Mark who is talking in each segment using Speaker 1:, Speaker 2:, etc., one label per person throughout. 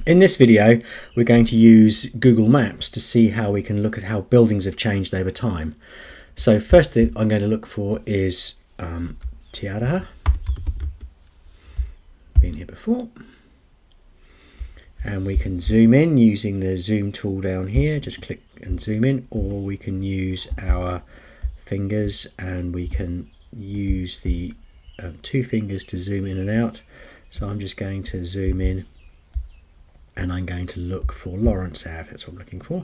Speaker 1: In this video, we're going to use Google Maps to see how we can look at how buildings have changed over time. So first thing I'm going to look for is Te-Araha. Been here before. And we can zoom in using the zoom tool down here. Just click and zoom in, or we can use our fingers and we can use the two fingers to zoom in and out. So I'm just going to zoom in and I'm going to look for Lawrence Ave. That's what I'm looking for.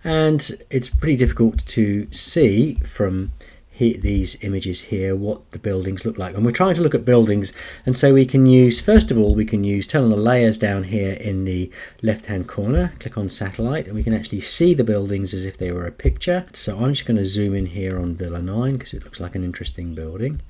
Speaker 1: And it's pretty difficult to see from these images here what the buildings look like. And we're trying to look at buildings, and so we can use, first of all, we can turn on the layers down here in the left hand corner, click on satellite, and we can actually see the buildings as if they were a picture. So I'm just going to zoom in here on Villa 9 because it looks like an interesting building.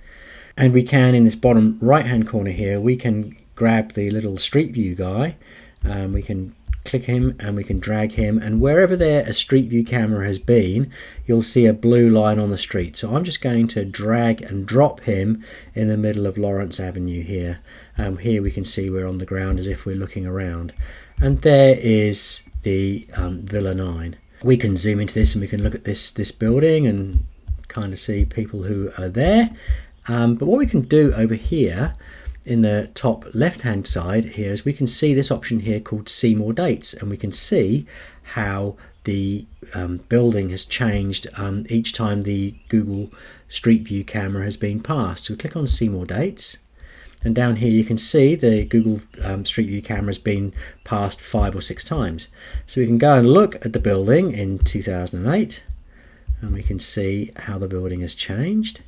Speaker 1: And we can, in this bottom right hand corner here, we can grab the little Street View guy. We can click him and we can drag him, and wherever there a Street View camera has been, you'll see a blue line on the street. So I'm just going to drag and drop him in the middle of Lawrence Avenue here. Here we can see we're on the ground as if we're looking around, and there is the Villa 9. We can zoom into this and we can look at this building and kind of see people who are there. But what we can do over here in the top left hand side here is we can see this option here called see more dates, and we can see how the building has changed each time the Google Street View camera has been passed. So we click on see more dates, and down here you can see the Google Street View camera has been passed 5 or 6 times. So we can go and look at the building in 2008 and we can see how the building has changed,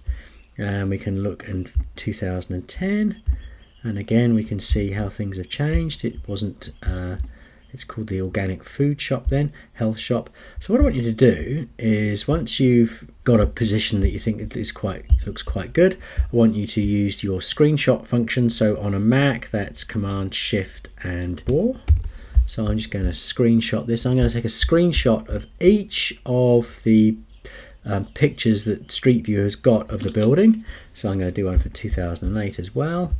Speaker 1: and we can look in 2010. And again, we can see how things have changed. It wasn't, it's called the organic food shop then, health shop. So what I want you to do is, once you've got a position that you think looks quite good, I want you to use your screenshot function. So on a Mac, that's Command Shift and 4. So I'm just going to screenshot this. I'm going to take a screenshot of each of the pictures that Street View has got of the building. So I'm going to do one for 2008 as well.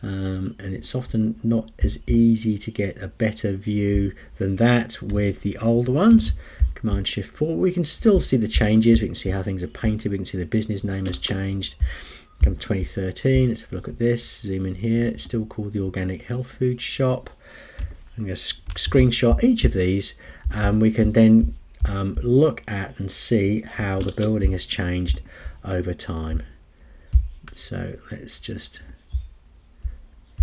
Speaker 1: And it's often not as easy to get a better view than that with the older ones. Command Shift 4. We can still see the changes. We can see how things are painted. We can see the business name has changed. Come 2013. Let's have a look at this. Zoom in here. It's still called the Organic Health Food Shop. I'm going to screenshot each of these, and we can then look at and see how the building has changed over time. So let's just,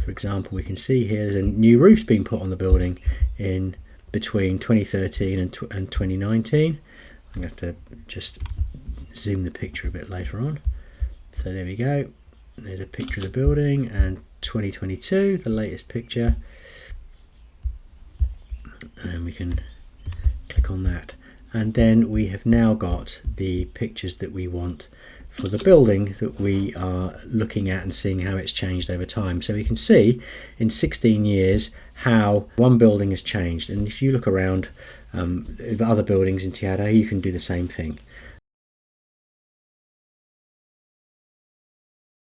Speaker 1: for example, we can see here there's a new roof's been put on the building in between 2013 and 2019. I'm going to have to just zoom the picture a bit later on. So there we go. There's a picture of the building, and 2022, the latest picture. And we can click on that. And then we have now got the pictures that we want for the building that we are looking at and seeing how it's changed over time. So we can see in 16 years how one building has changed, and if you look around other buildings in Te-Araha, you can do the same thing.